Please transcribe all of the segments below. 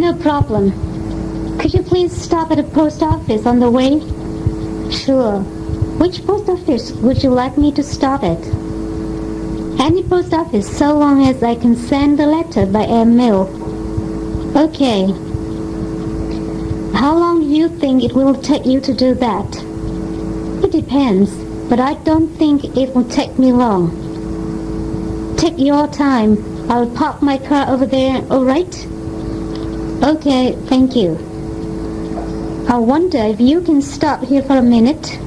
No problem. Could you please stop at a post office on the way? Sure. Which post office would you like me to stop at? Any post office, so long as I can send the letter by airmail. Okay. How long do you think it will take you to do that? It depends, but I don't think it will take me long. Take your time. I'll park my car over there, alright? Okay, thank you. I wonder if you can stop here for a minute.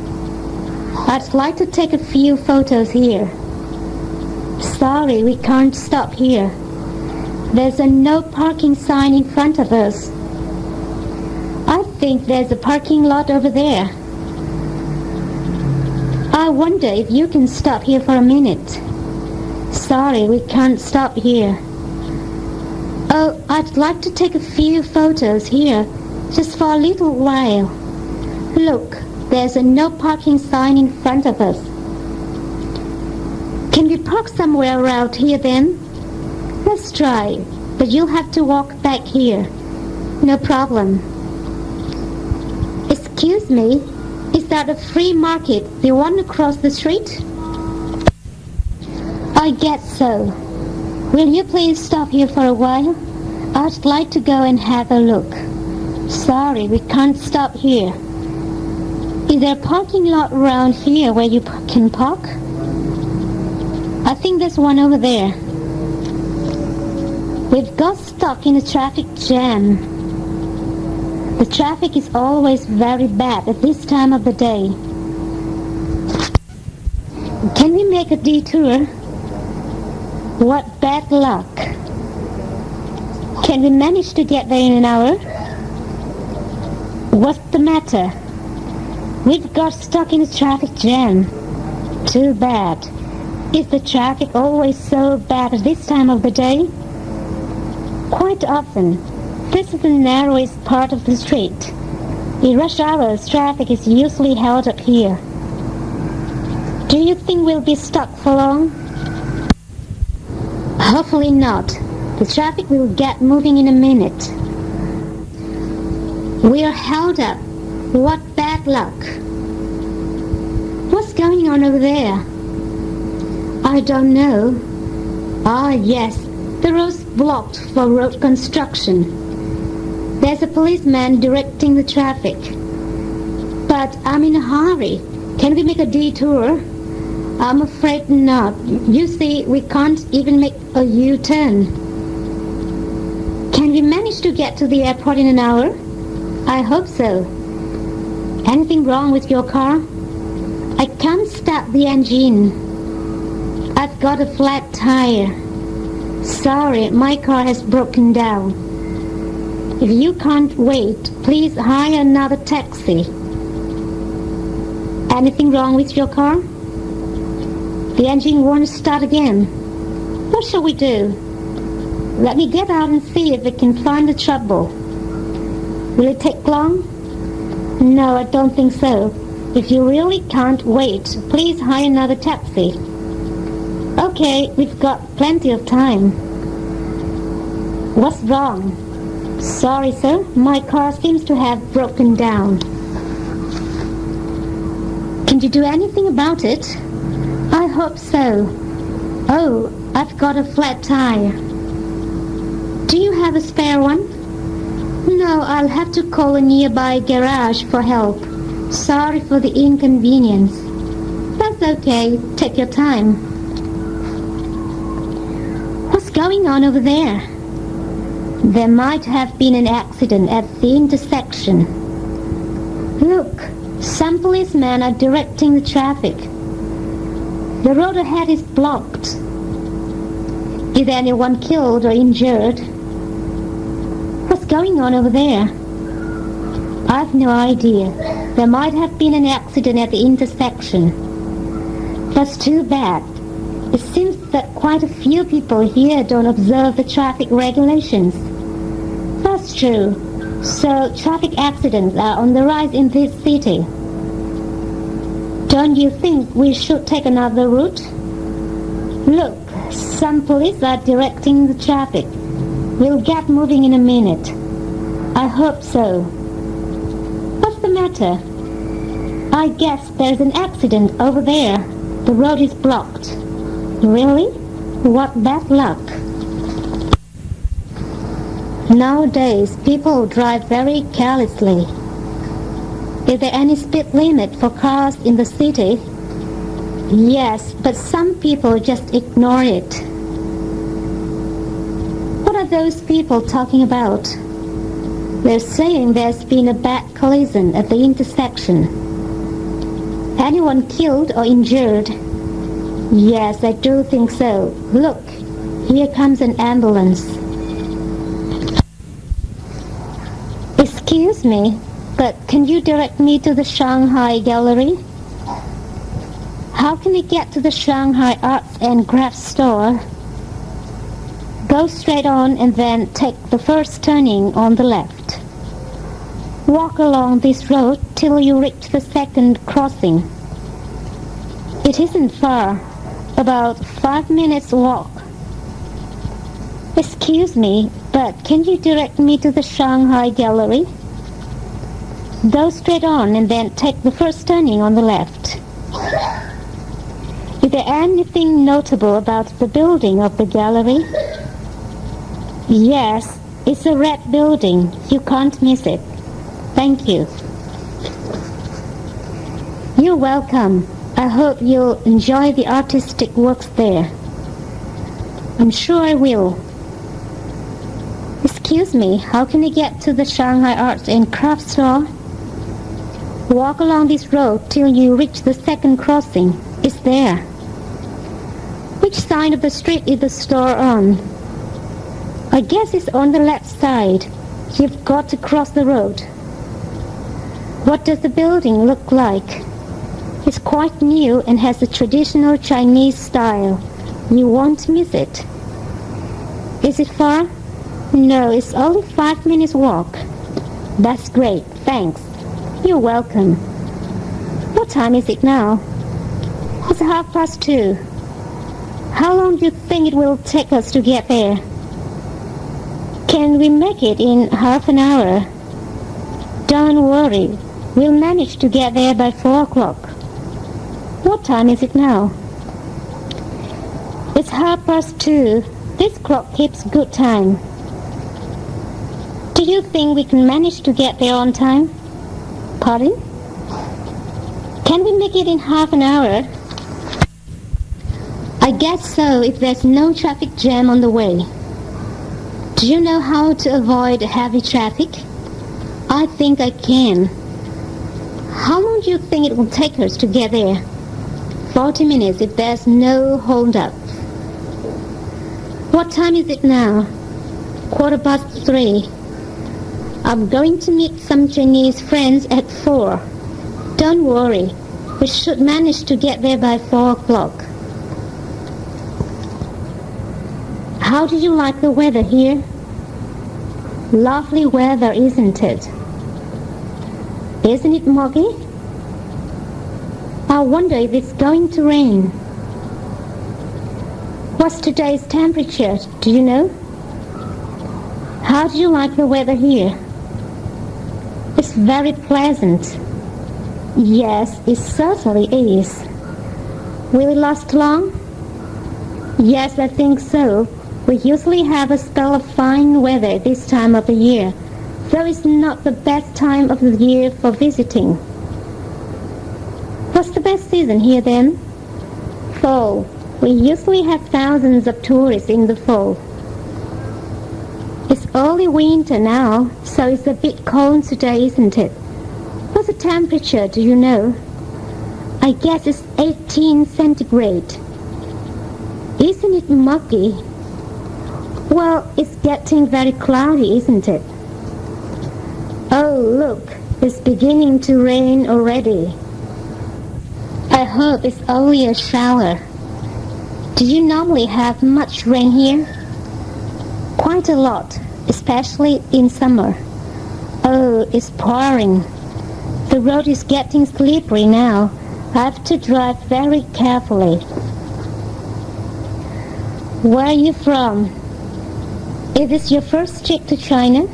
I'd like to take a few photos here. Sorry, we can't stop here. There's a no parking sign in front of us. I think there's a parking lot over there. I wonder if you can stop here for a minute. Sorry, we can't stop here. Oh, I'd like to take a few photos here, just for a little while. Look, there's a no parking sign in front of us. Can we park somewhere around here then? Let's try, but you'll have to walk back here. No problem. Excuse me, is that a free market, the one across the street? I guess so. Will you please stop here for a while? I'd like to go and have a look. Sorry, we can't stop here. Is there a parking lot around here where you can park? I think there's one over there. We've got stuck in a traffic jam. The traffic is always very bad at this time of the day. Can we make a detour? What bad luck. Can we manage to get there in an hour? What's the matter? We've got stuck in a traffic jam. Too bad. Is the traffic always so bad at this time of the day? Quite often. This is the narrowest part of the street. In rush hours, traffic is usually held up here. Do you think we'll be stuck for long? Hopefully not. The traffic will get moving in a minute. We are held up. What bad luck. What's going on over there? I don't know. Ah, yes, the road's blocked for road construction. There's a policeman directing the traffic. But I'm in a hurry. Can we make a detour? I'm afraid not. You see, we can't even make a U-turn. Can we manage to get to the airport in an hour? I hope so. Anything wrong with your car? I can't start the engine. I've got a flat tire. Sorry, my car has broken down. If you can't wait, please hire another taxi. Anything wrong with your car? The engine won't start again. What shall we do? Let me get out and see if we can find the trouble. Will it take long? No, I don't think so. If you really can't wait, please hire another taxi. Okay, we've got plenty of time. What's wrong? Sorry, sir. My car seems to have broken down. Can you do anything about it? I hope so. Oh, I've got a flat tire. Do you have a spare one? No, I'll have to call a nearby garage for help. Sorry for the inconvenience. That's okay. Take your time. What's going on over there? There might have been an accident at the intersection. Look, some policemen are directing the traffic. The road ahead is blocked. Is anyone killed or injured? What's going on over there? I've no idea. There might have been an accident at the intersection. That's too bad. It seems that quite a few people here don't observe the traffic regulations. That's true. So traffic accidents are on the rise in this city. Don't you think we should take another route? Look, some police are directing the traffic. We'll get moving in a minute. I hope so. What's the matter? I guess there's an accident over there. The road is blocked. Really? What bad luck. Nowadays, people drive very carelessly. Is there any speed limit for cars in the city? Yes, but some people just ignore it. What are those people talking about? They're saying there's been a bad collision at the intersection. Anyone killed or injured? Yes, I do think so. Look, here comes an ambulance. Excuse me, but can you direct me to the Shanghai Gallery? How can I get to the Shanghai Arts and Crafts store? Go straight on and then take the first turning on the left. Walk along this road till you reach the second crossing. It isn't far, about 5 minutes walk. Excuse me, but can you direct me to the Shanghai Gallery? Go straight on and then take the first turning on the left. Is there anything notable about the building of the gallery? Yes, it's a red building. You can't miss it. Thank you. You're welcome. I hope you'll enjoy the artistic works there. I'm sure I will. Excuse me, how can I get to the Shanghai Arts and Crafts store? Walk along this road till you reach the second crossing. It's there. Which side of the street is the store on? I guess it's on the left side. You've got to cross the road. What does the building look like? It's quite new and has a traditional Chinese style. You won't miss it. Is it far? No, it's only 5 minutes walk. That's great, thanks. You're welcome. What time is it now? It's 2:30. How long do you think it will take us to get there? Can we make it in half an hour? Don't worry, we'll manage to get there by 4 o'clock. What time is it now? It's 2:30. This clock keeps good time. Do you think we can manage to get there on time? Pardon? Can we make it in half an hour? I guess so if there's no traffic jam on the way. Do you know how to avoid heavy traffic? I think I can. How long do you think it will take us to get there? 40 minutes if there's no hold-up. What time is it now? 3:15. I'm going to meet some Chinese friends at 4. Don't worry, we should manage to get there by 4 o'clock. How do you like the weather here? Lovely weather, isn't it? Isn't it muggy? I wonder if it's going to rain. What's today's temperature, do you know? How do you like the weather here? It's very pleasant. Yes, it certainly is. Will it last long? Yes, I think so. We usually have a spell of fine weather this time of the year, though it's not the best time of the year for visiting. What's the best season here then? Fall. We usually have thousands of tourists in the fall. It's early winter now, so it's a bit cold today, isn't it? What's the temperature, do you know? I guess it's 18 centigrade. Isn't it muggy? Well, it's getting very cloudy, isn't it? Oh, look, it's beginning to rain already. I hope it's only a shower. Do you normally have much rain here? Quite a lot, especially in summer. Oh, it's pouring. The road is getting slippery now. I have to drive very carefully. Where are you from? Is this your first trip to China?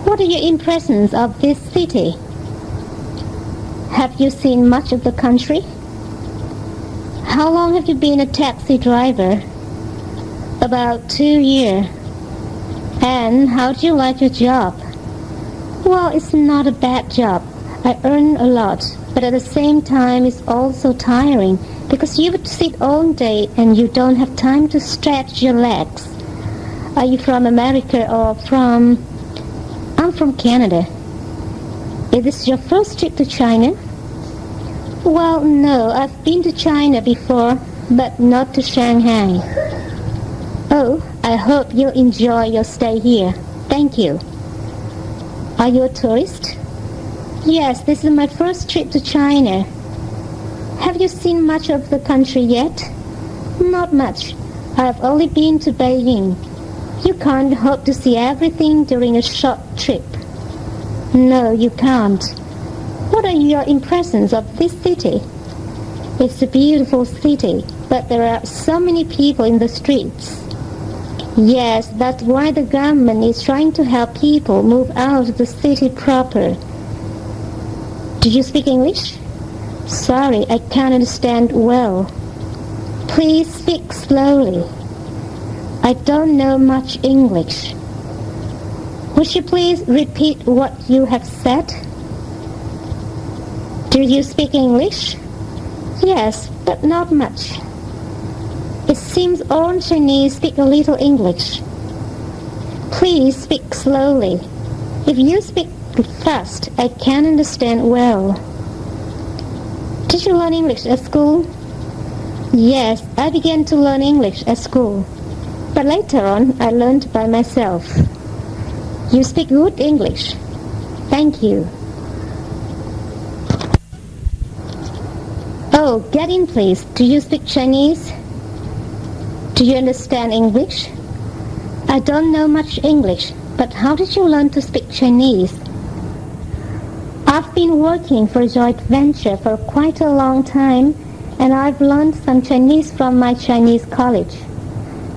What are your impressions of this city? Have you seen much of the country? How long have you been a taxi driver? About 2 years. And how do you like your job? Well, it's not a bad job. I earn a lot, but at the same time it's also tiring because you would sit all day and you don't have time to stretch your legs. Are you from America or from... I'm from Canada. Is this your first trip to China? Well, no, I've been to China before, but not to Shanghai. Oh, I hope you'll enjoy your stay here. Thank you. Are you a tourist? Yes, this is my first trip to China. Have you seen much of the country yet? Not much. I've only been to Beijing. You can't hope to see everything during a short trip. No, you can't. What are your impressions of this city? It's a beautiful city, but there are so many people in the streets. Yes, that's why the government is trying to help people move out of the city proper. Do you speak English? Sorry, I can't understand well. Please speak slowly. I don't know much English. Would you please repeat what you have said? Do you speak English? Yes, but not much. It seems all Chinese speak a little English. Please speak slowly. If you speak fast, I can't understand well. Did you learn English at school? Yes, I began to learn English at school. But later on, I learned by myself. You speak good English. Thank you. Oh, get in please. Do you speak Chinese? Do you understand English? I don't know much English, but how did you learn to speak Chinese? I've been working for a joint venture for quite a long time, and I've learned some Chinese from my Chinese college.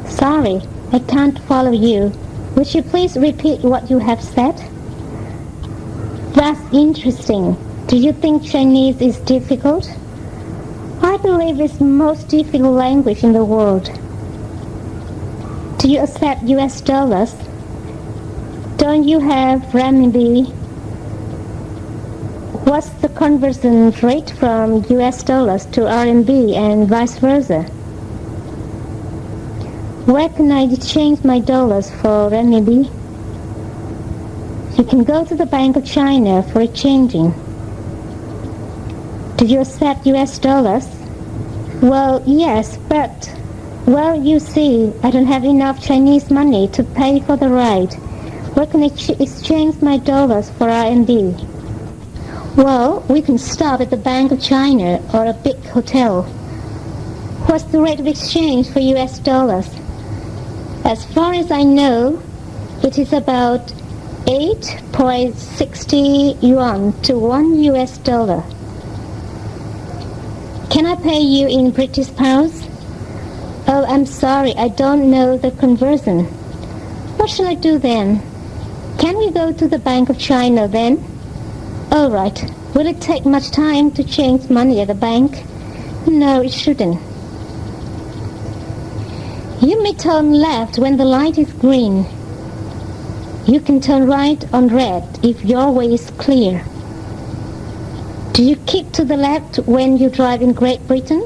Sorry, I can't follow you. Would you please repeat what you have said? That's interesting. Do you think Chinese is difficult? I believe it's the most difficult language in the world. Do you accept US dollars? Don't you have renminbi? What's the conversion rate from US dollars to RMB and vice versa? Where can I exchange my dollars for renminbi? You can go to the Bank of China for exchanging. Do you accept US dollars? Well, yes, but... Well, you see, I don't have enough Chinese money to pay for the ride. Where can I exchange my dollars for RMB? Well, we can stop at the Bank of China or a big hotel. What's the rate of exchange for US dollars? As far as I know, it is about 8.60 yuan to 1 US dollar. Can I pay you in British pounds? Oh, I'm sorry, I don't know the conversion. What shall I do then? Can we go to the Bank of China then? All right. Will it take much time to change money at the bank? No, it shouldn't. You may turn left when the light is green. You can turn right on red if your way is clear. Do you keep to the left when you drive in Great Britain?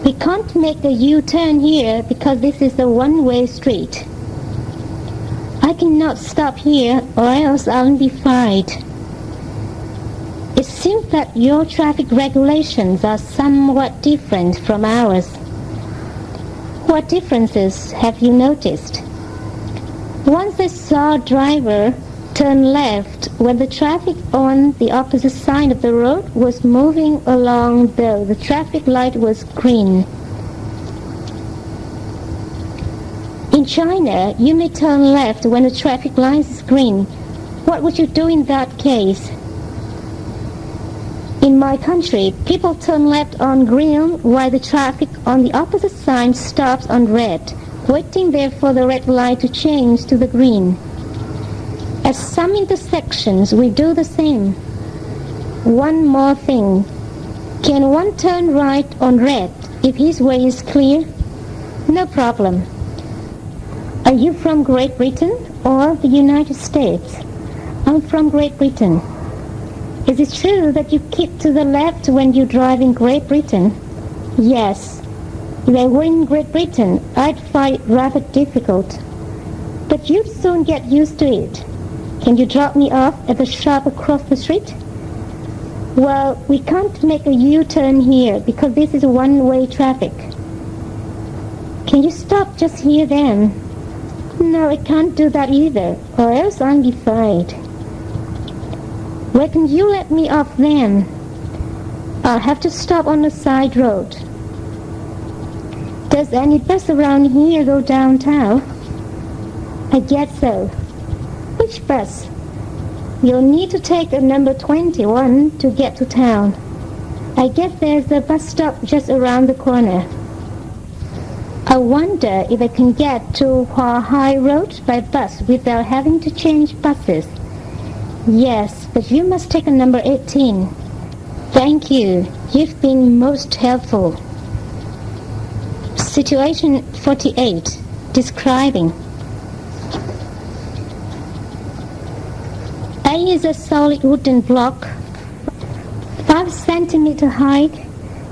We can't make a U-turn here because this is a one-way street. I cannot stop here or else I'll be fined. It seems that your traffic regulations are somewhat different from ours. What differences have you noticed? Once I saw a driver turn left when the traffic on the opposite side of the road was moving along though the traffic light was green. In China, you may turn left when the traffic light is green. What would you do in that case? In my country, people turn left on green while the traffic on the opposite side stops on red, waiting there for the red light to change to the green. At some intersections, we do the same. One more thing. Can one turn right on red if his way is clear? No problem. Are you from Great Britain or the United States? I'm from Great Britain. Is it true that you keep to the left when you drive in Great Britain? Yes. If I were in Great Britain, I'd find it rather difficult. But you'd soon get used to it. Can you drop me off at the shop across the street? Well, we can't make a U-turn here because this is one-way traffic. Can you stop just here then? No, I can't do that either, or else I'll be fined. Where can you let me off then? I'll have to stop on the side road. Does any bus around here go downtown? I guess so. Which bus? You'll need to take a number 21 to get to town. I guess there's a bus stop just around the corner. I wonder if I can get to Hua Hai Road by bus without having to change buses. Yes, but you must take a number 18. Thank you. You've been most helpful. Situation 48. Describing. A is a solid wooden block, 5 centimeter high,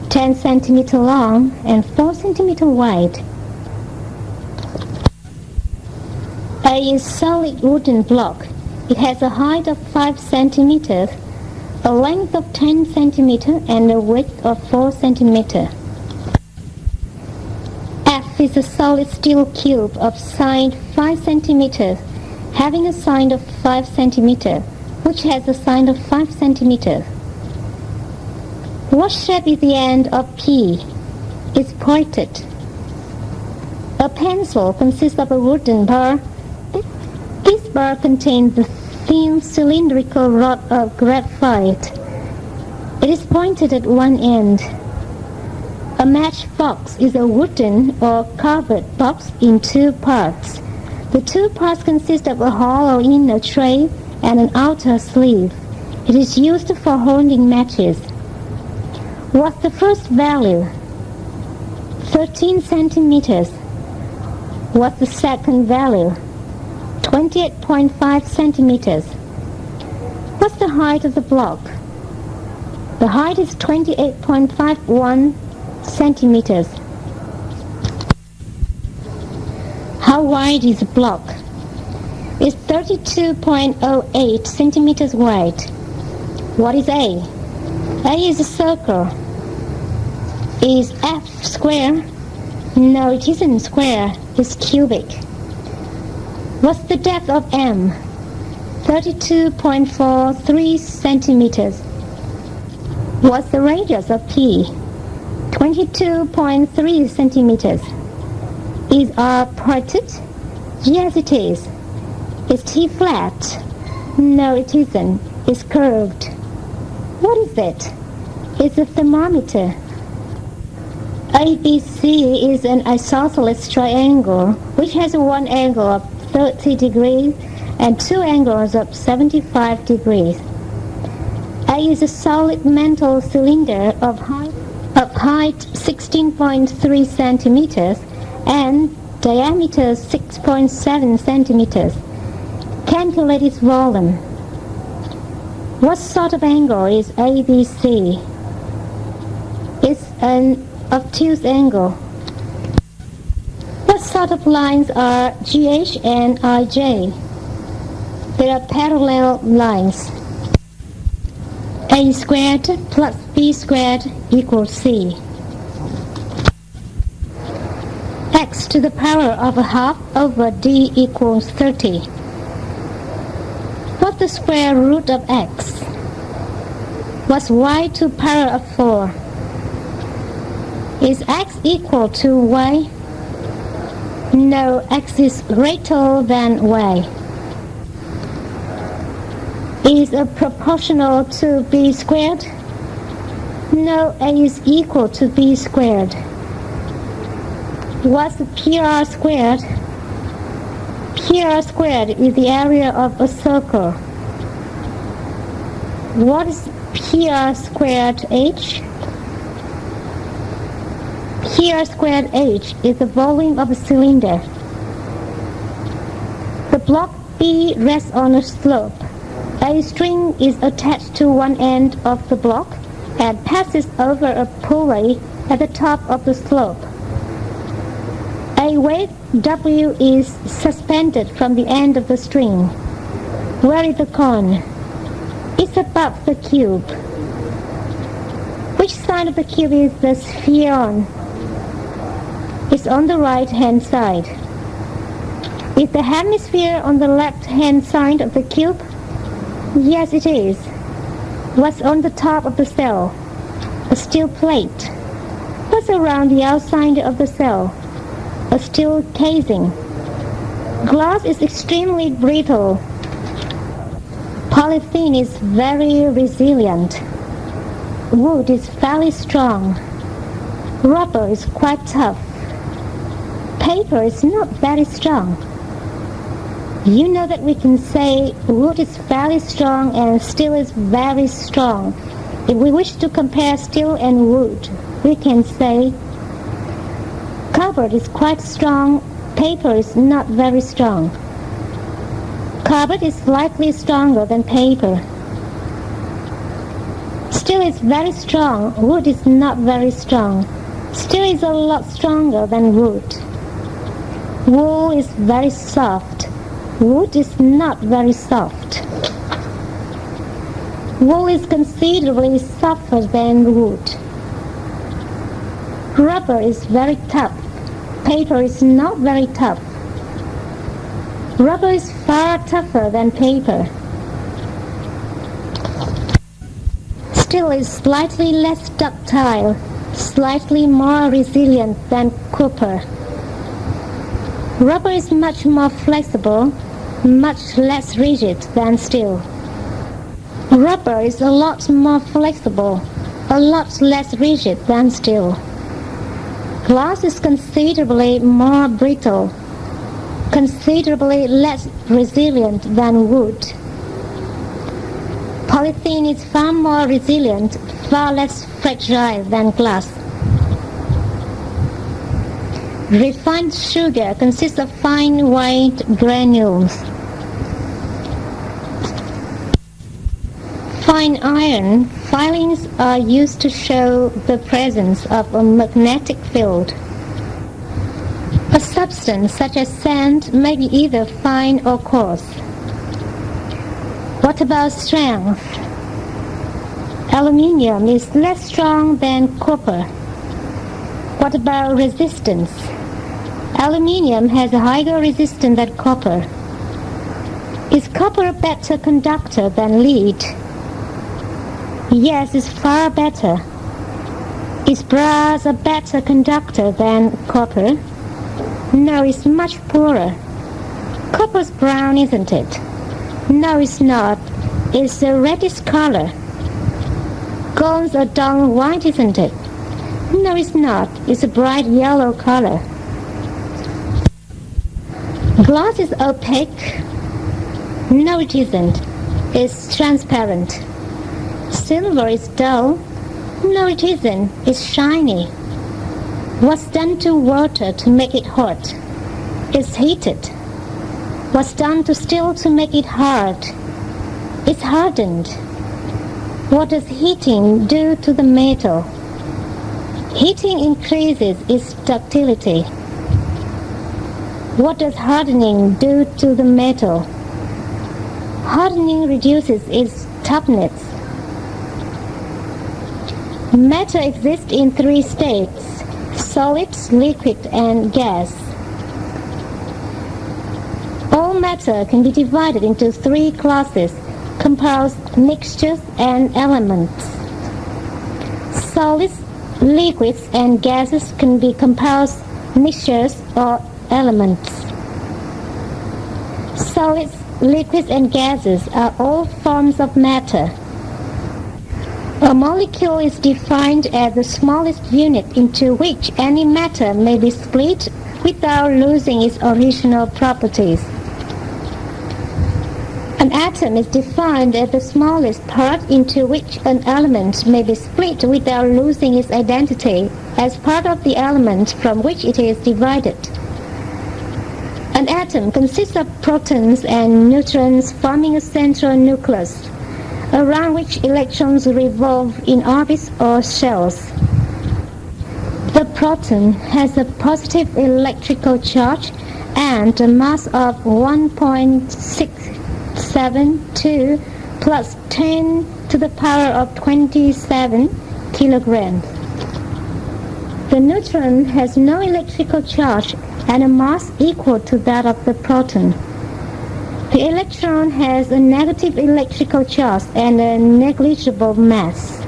10 centimeter long, and 4 centimeter wide. A is solid wooden block. It has a height of 5 centimeters, a length of 10 centimeters, and a width of 4 centimeters. F is a solid steel cube of side 5 centimeters, having a side of 5 centimeters, which has a side of 5 centimeters. What shape is the end of P? It's pointed. A pencil consists of a wooden bar. This bar contains the thin cylindrical rod of graphite. It is pointed at one end. A matchbox is a wooden or covered box in 2 parts. The 2 parts consist of a hollow inner tray and an outer sleeve. It is used for holding matches. What's the first value? 13 centimeters. What's the second value? 28.5 centimeters. What's the height of the block? The height is 28.51 centimeters. How wide is the block? It's 32.08 centimeters wide. What is A? A is a circle. Is F square? No, it isn't square. It's cubic. What's the depth of M? 32.43 centimeters. What's the radius of P? 22.3 centimeters. Is R pointed? Yes, it is. Is T flat? No, it isn't. It's curved. What is it? It's a thermometer. ABC is an isosceles triangle which has one angle of 30 degrees and 2 angles of 75 degrees. A is a solid metal cylinder of height 16.3 centimeters and diameter 6.7 centimeters. Calculate its volume. What sort of angle is ABC? It's an obtuse angle. What sort of lines are GH and IJ? They are parallel lines. A squared plus B squared equals C. X to the power of a half over D equals 30. What's the square root of X? What's Y to the power of 4? Is X equal to Y? No, X is greater than Y. Is A proportional to B squared? No, A is equal to B squared. What's PR squared? Here r squared is the area of a circle. What is PR squared h? PR squared h is the volume of a cylinder. The block B rests on a slope. A string is attached to one end of the block and passes over a pulley at the top of the slope. A weight W is suspended from the end of the string. Where is the cone? It's above the cube. Which side of the cube is the sphere on? It's on the right-hand side. Is the hemisphere on the left-hand side of the cube? Yes, it is. What's on the top of the cell? A steel plate. What's around the outside of the cell? A steel casing. Glass is extremely brittle. Polythene is very resilient. Wood is fairly strong. Rubber is quite tough. Paper is not very strong. You know that we can say wood is fairly strong and steel is very strong. If we wish to compare steel and wood, we can say cardboard is quite strong, paper is not very strong. Cardboard is slightly stronger than paper. Steel is very strong, wood is not very strong. Steel is a lot stronger than wood. Wool is very soft. Wood is not very soft. Wool is considerably softer than wood. Rubber is very tough. Paper is not very tough. Rubber is far tougher than paper. Steel is slightly less ductile, slightly more resilient than copper. Rubber is much more flexible, much less rigid than steel. Rubber is a lot more flexible, a lot less rigid than steel. Glass is considerably more brittle, considerably less resilient than wood. Polythene is far more resilient, far less fragile than glass. Refined sugar consists of fine white granules. Fine iron filings are used to show the presence of a magnetic field. A substance such as sand may be either fine or coarse. What about strength? Aluminium is less strong than copper. What about resistance? Aluminium has a higher resistance than copper. Is copper a better conductor than lead? Yes, it's far better. Is brass a better conductor than copper? No, it's much poorer. Copper's brown, isn't it? No, it's not. It's a reddish color. Gold's a dull white, isn't it? No, it's not. It's a bright yellow color. Glass is opaque. No, it isn't. It's transparent. Silver is dull. No, it isn't. It's shiny. What's done to water to make it hot? It's heated. What's done to steel to make it hard? It's hardened. What does heating do to the metal? Heating increases its ductility. What does hardening do to the metal? Hardening reduces its toughness. Matter exists in three states: solids, liquid, and gas. All matter can be divided into three classes: compounds, mixtures, and elements. Solids, liquids, and gases can be compounds, mixtures, or elements. Solids, liquids, and gases are all forms of matter. A molecule is defined as the smallest unit into which any matter may be split without losing its original properties. An atom is defined as the smallest part into which an element may be split without losing its identity as part of the element from which it is divided. An atom consists of protons and neutrons forming a central nucleus, around which electrons revolve in orbits or shells. The proton has a positive electrical charge and a mass of 1.672 plus 10 to the power of 27 kilograms. The neutron has no electrical charge and a mass equal to that of the proton. The electron has a negative electrical charge and a negligible mass.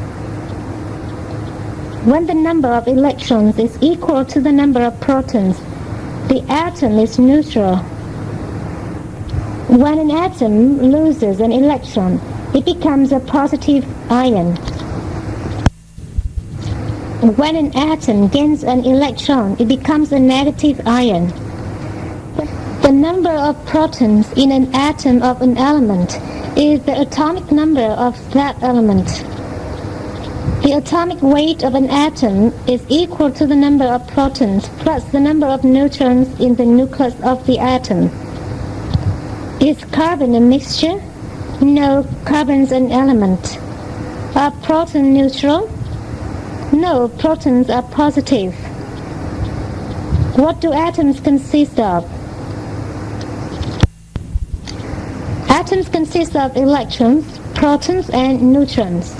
When the number of electrons is equal to the number of protons, the atom is neutral. When an atom loses an electron, it becomes a positive ion. When an atom gains an electron, it becomes a negative ion. The number of protons in an atom of an element is the atomic number of that element. The atomic weight of an atom is equal to the number of protons plus the number of neutrons in the nucleus of the atom. Is carbon a mixture? No, carbon's an element. Are protons neutral? No, protons are positive. What do atoms consist of? Atoms consist of electrons, protons, and neutrons.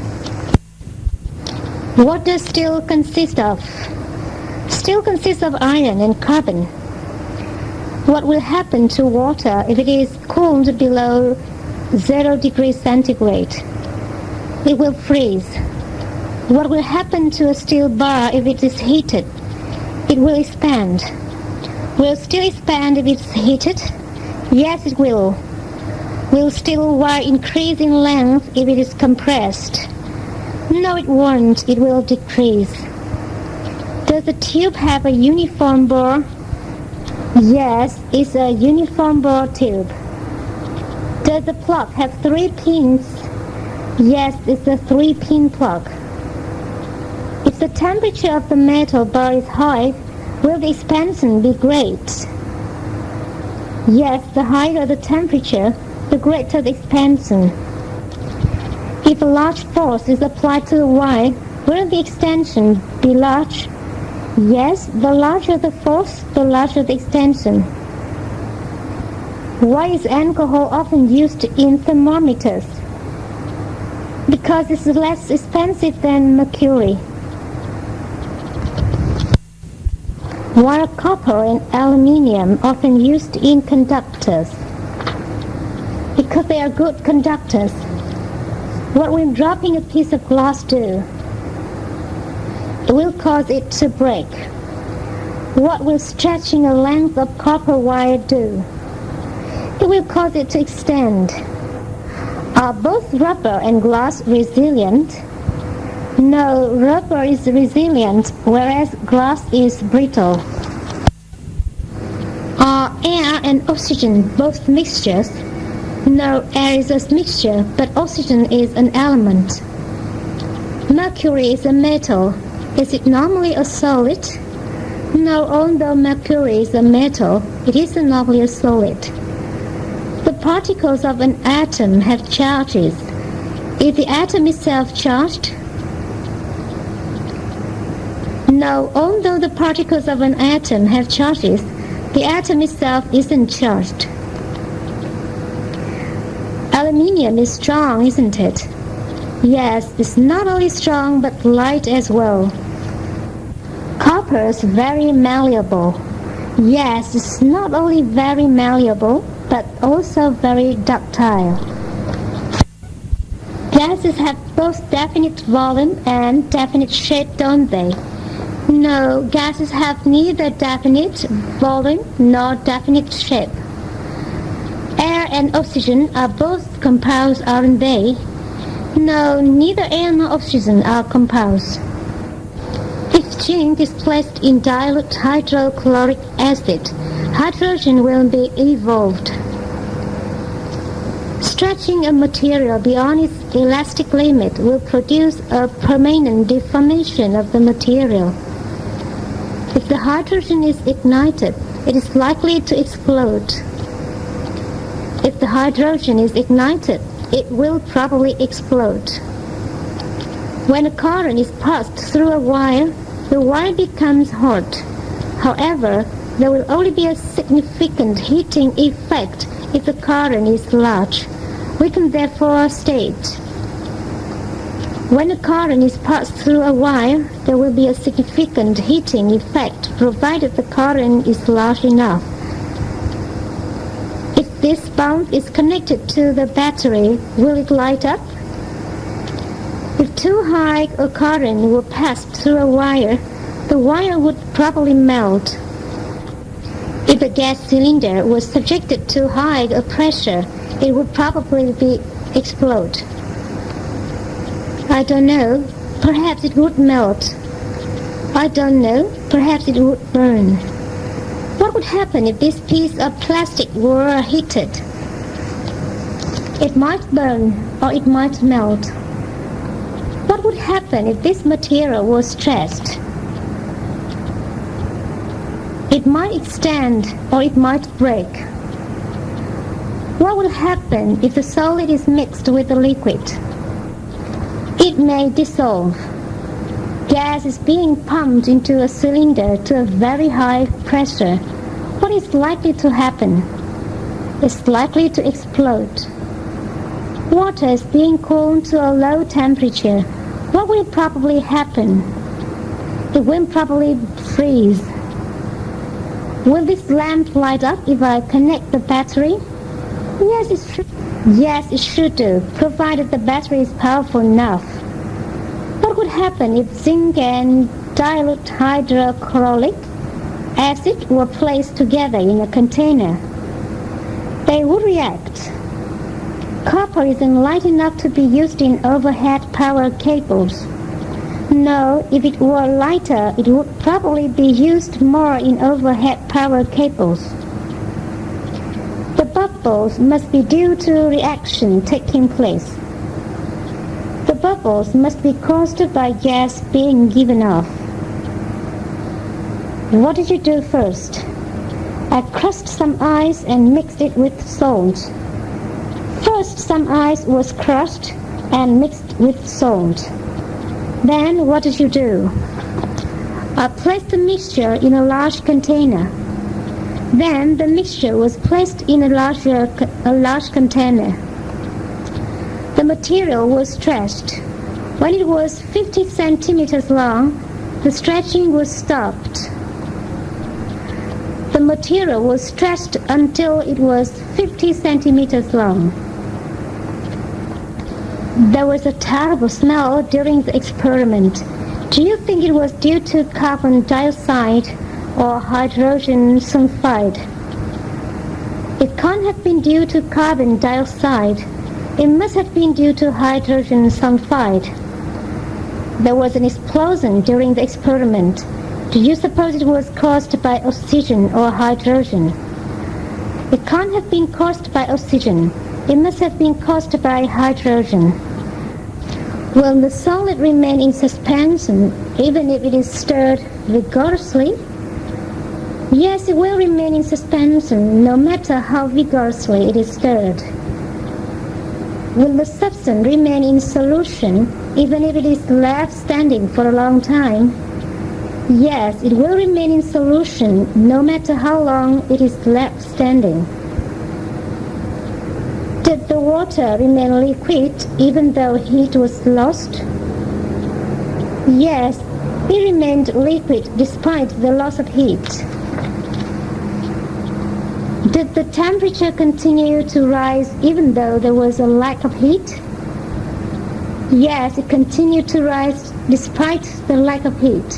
What does steel consist of? Steel consists of iron and carbon. What will happen to water if it is cooled below 0 degrees centigrade? It will freeze. What will happen to a steel bar if it is heated? It will expand. Will steel expand if it's heated? Yes, it will. Will steel wire increase in length if it is compressed? No, it won't. It will decrease. Does the tube have a uniform bore? Yes, it's a uniform bore tube. Does the plug have 3 pins? Yes, it's a 3-pin plug. If the temperature of the metal bar is high, will the expansion be great? Yes, the higher the temperature, the greater the expansion. If a large force is applied to the wire, will the extension be large? Yes, the larger the force, the larger the extension. Why is alcohol often used in thermometers? Because it's less expensive than mercury. Why are copper and aluminium often used in conductors? Because they are good conductors. What will dropping a piece of glass do? It will cause it to break. What will stretching a length of copper wire do? It will cause it to extend. Are both rubber and glass resilient? No, rubber is resilient, whereas glass is brittle. Are air and oxygen both mixtures? No, air is a mixture, but oxygen is an element. Mercury is a metal. Is it normally a solid? No, although mercury is a metal, it isn't normally a solid. The particles of an atom have charges. Is the atom itself charged? No, although the particles of an atom have charges, the atom itself isn't charged. Aluminium is strong, isn't it? Yes, it's not only strong but light as well. Copper is very malleable. Yes, it's not only very malleable but also very ductile. Gases have both definite volume and definite shape, don't they? No, gases have neither definite volume nor definite shape. Air and oxygen are both compounds, aren't they? No, neither air nor oxygen are compounds. If zinc is placed in dilute hydrochloric acid, hydrogen will be evolved. Stretching a material beyond its elastic limit will produce a permanent deformation of the material. If the hydrogen is ignited, it is likely to explode. If the hydrogen is ignited, it will probably explode. When a current is passed through a wire, the wire becomes hot. However, there will only be a significant heating effect if the current is large. We can therefore state, when a current is passed through a wire, there will be a significant heating effect provided the current is large enough. If this bulb is connected to the battery, will it light up? If too high a current were passed through a wire, the wire would probably melt. If a gas cylinder was subjected to high a pressure, it would probably explode. I don't know, perhaps it would melt. I don't know, perhaps it would burn. What would happen if this piece of plastic were heated? It might burn or it might melt. What would happen if this material was stretched? It might extend or it might break. What will happen if the solid is mixed with the liquid? It may dissolve. Gas is being pumped into a cylinder to a very high pressure. What is likely to happen? It's likely to explode. Water is being cooled to a low temperature. What will probably happen? It will probably freeze. Will this lamp light up if I connect the battery? Yes, it should. Yes, it should do, provided the battery is powerful enough. What would happen if zinc and dilute hydrochloric acid were placed together in a container? They would react. Copper isn't light enough to be used in overhead power cables. No, if it were lighter, it would probably be used more in overhead power cables. The bubbles must be due to reaction taking place. The bubbles must be caused by gas being given off. What did you do first? I crushed some ice and mixed it with salt. First, some ice was crushed and mixed with salt. Then, what did you do? I placed the mixture in a large container. Then, the mixture was placed in a large container. The material was stretched. When it was 50 centimeters long, the stretching was stopped. The material was stretched until it was 50 centimeters long. There was a terrible smell during the experiment. Do you think it was due to carbon dioxide or hydrogen sulfide? It can't have been due to carbon dioxide. It must have been due to hydrogen sulfide. There was an explosion during the experiment. Do you suppose it was caused by oxygen or hydrogen? It can't have been caused by oxygen. It must have been caused by hydrogen. Will the solid remain in suspension even if it is stirred vigorously? Yes, it will remain in suspension no matter how vigorously it is stirred. Will the substance remain in solution even if it is left standing for a long time? Yes, it will remain in solution no matter how long it is left standing. Did the water remain liquid even though heat was lost? Yes, it remained liquid despite the loss of heat. Did the temperature continue to rise even though there was a lack of heat? Yes, it continued to rise despite the lack of heat.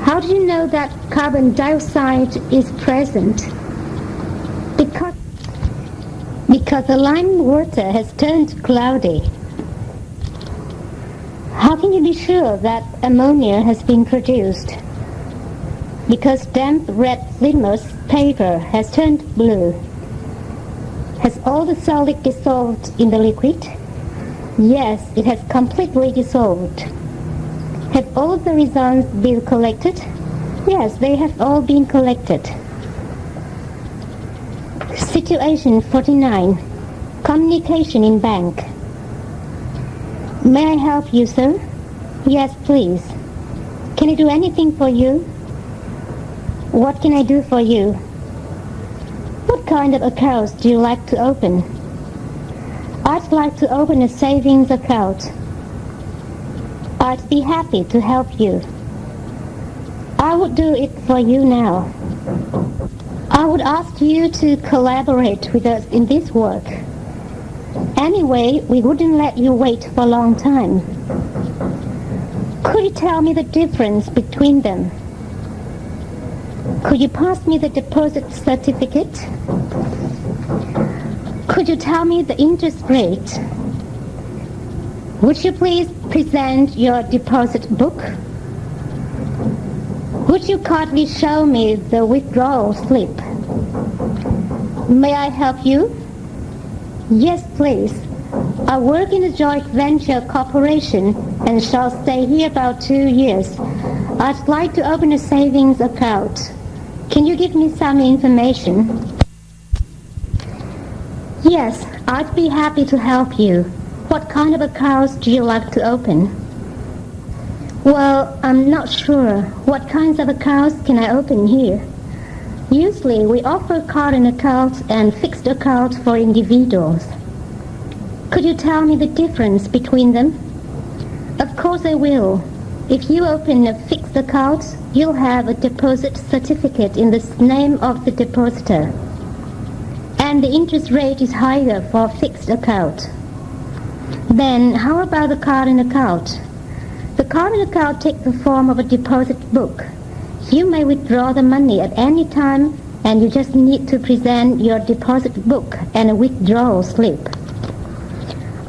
How do you know that carbon dioxide is present? Because the lime water has turned cloudy. How can you be sure that ammonia has been produced? Because damp red litmus paper has turned blue. Has all the solid dissolved in the liquid? Yes, it has completely dissolved. Have all the results been collected? Yes, they have all been collected. Situation 49. Communication in bank. May I help you, sir? Yes, please. Can I do anything for you? What can I do for you? What kind of accounts do you like to open? I'd like to open a savings account. I'd be happy to help you. I would do it for you now. I would ask you to collaborate with us in this work. Anyway, we wouldn't let you wait for a long time. Could you tell me the difference between them? Could you pass me the deposit certificate? Could you tell me the interest rate? Would you please present your deposit book? Would you kindly show me the withdrawal slip? May I help you? Yes, please. I work in a joint venture corporation and shall stay here about 2 years. I'd like to open a savings account. Can you give me some information? Yes, I'd be happy to help you. What kind of accounts do you like to open? Well, I'm not sure. What kinds of accounts can I open here? Usually, we offer current accounts and fixed accounts for individuals. Could you tell me the difference between them? Of course I will. If you open a fixed account, you'll have a deposit certificate in the name of the depositor. And the interest rate is higher for a fixed account. Then, how about the current account? The current account takes the form of a deposit book. You may withdraw the money at any time, and you just need to present your deposit book and a withdrawal slip.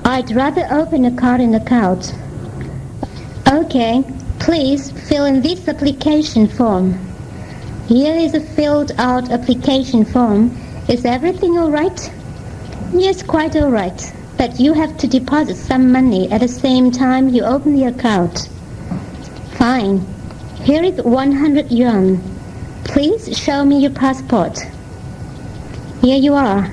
I'd rather open a current account. Okay, please fill in this application form. Here is a filled-out application form. Is everything all right? Yes, quite all right. But you have to deposit some money at the same time you open the account. Fine. Here is 100 yuan. Please show me your passport. Here you are.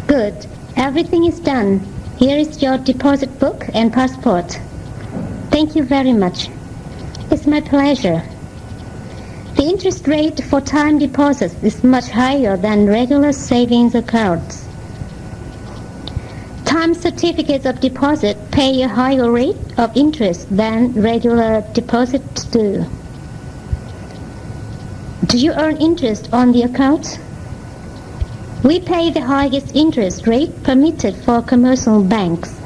Good. Everything is done. Here is your deposit book and passport. Thank you very much. It's my pleasure. The interest rate for time deposits is much higher than regular savings accounts. Time certificates of deposit pay a higher rate of interest than regular deposits do. Do you earn interest on the account? We pay the highest interest rate permitted for commercial banks.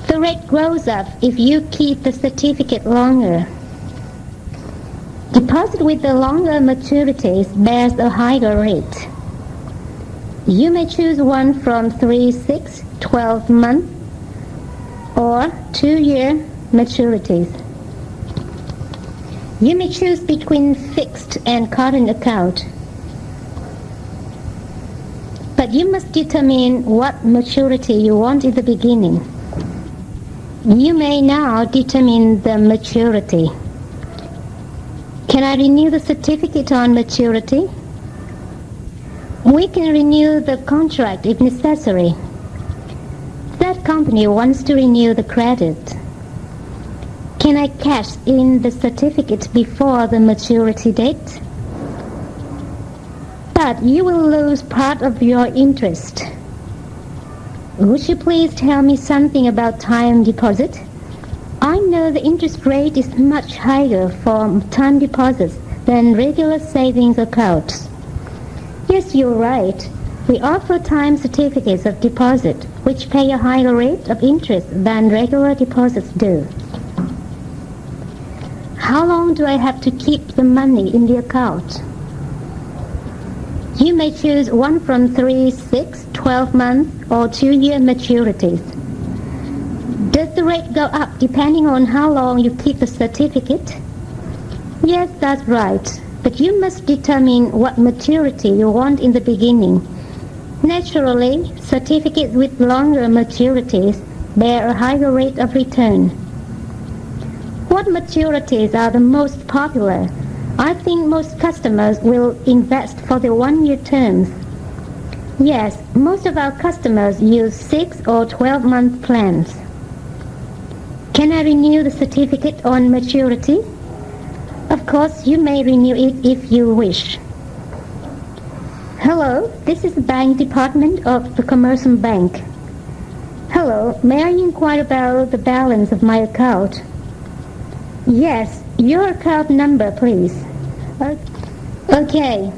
The rate grows up if you keep the certificate longer. Deposit with the longer maturities bears a higher rate. You may choose one from 3, 6, 12 month or 2-year maturities. You may choose between fixed and current account. But you must determine what maturity you want in the beginning. You may now determine the maturity. Can I renew the certificate on maturity? We can renew the contract if necessary. That company wants to renew the credit. Can I cash in the certificate before the maturity date? But you will lose part of your interest. Would you please tell me something about time deposit? I know the interest rate is much higher for time deposits than regular savings accounts. Yes, you're right. We offer time certificates of deposit, which pay a higher rate of interest than regular deposits do. How long do I have to keep the money in the account? You may choose one from 3, 6, 12 month or 2-year maturities. Does the rate go up depending on how long you keep the certificate? Yes, that's right. But you must determine what maturity you want in the beginning. Naturally, certificates with longer maturities bear a higher rate of return. What maturities are the most popular? I think most customers will invest for the 1-year terms. Yes, most of our customers use 6 or 12-month plans. Can I renew the certificate on maturity? Of course, you may renew it if you wish. Hello, this is the bank department of the Commercial Bank. Hello, may I inquire about the balance of my account? Yes, your account number, please. Okay,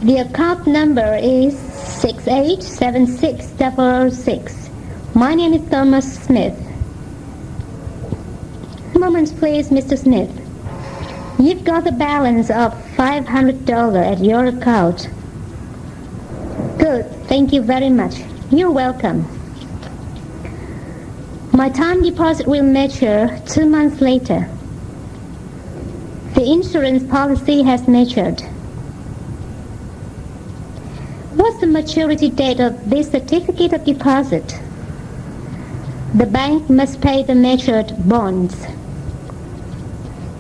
the account number is 6876006. My name is Thomas Smith. Moments, please, Mr. Smith. You've got a balance of $500 at your account. Good, thank you very much. You're welcome. My time deposit will mature 2 months later. The insurance policy has matured. What's the maturity date of this certificate of deposit? The bank must pay the matured bonds.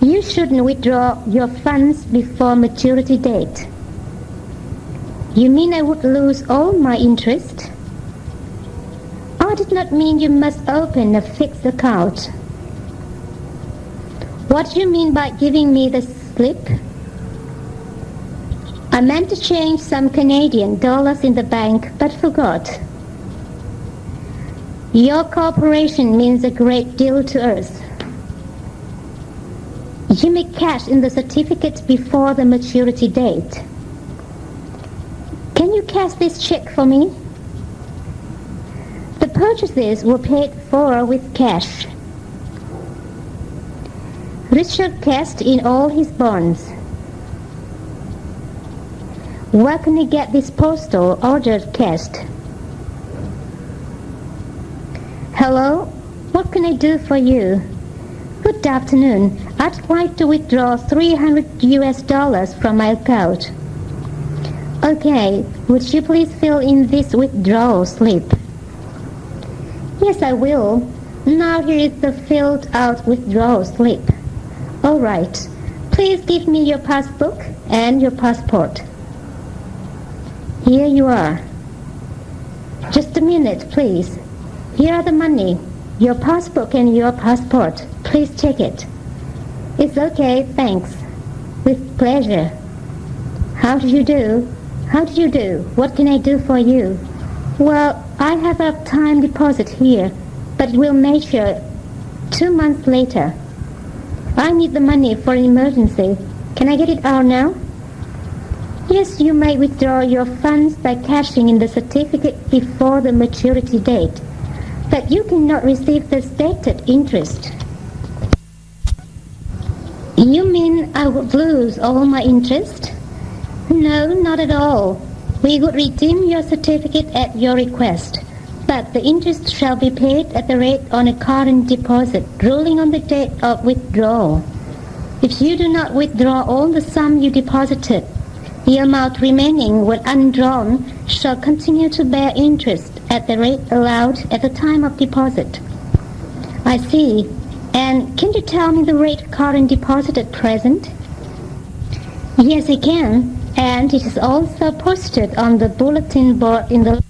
You shouldn't withdraw your funds before maturity date. You mean I would lose all my interest? I did not mean you must open a fixed account. What do you mean by giving me the slip? I meant to change some Canadian dollars in the bank, but forgot. Your cooperation means a great deal to us. You may cash in the certificate before the maturity date. Can you cash this check for me? The purchases were paid for with cash. Richard cashed in all his bonds. Where can I get this postal order cashed? Hello, what can I do for you? Good afternoon. I'd like to withdraw $300 from my account. Okay, would you please fill in this withdrawal slip? Yes, I will. Now here is the filled out withdrawal slip. All right. Please give me your passbook and your passport. Here you are. Just a minute, please. Here are the money, your passbook and your passport. Please check it. It's okay, thanks. With pleasure. How do you do? How do you do? What can I do for you? Well, I have a time deposit here, but it will mature 2 months later. I need the money for an emergency. Can I get it out now? Yes, you may withdraw your funds by cashing in the certificate before the maturity date, but you cannot receive the stated interest. You mean I would lose all my interest? No, not at all. We would redeem your certificate at your request, but the interest shall be paid at the rate on a current deposit, ruling on the date of withdrawal. If you do not withdraw all the sum you deposited, the amount remaining when undrawn shall continue to bear interest at the rate allowed at the time of deposit. I see. And can you tell me the rate current deposit at present? Yes, I can. And it is also posted on the bulletin board in the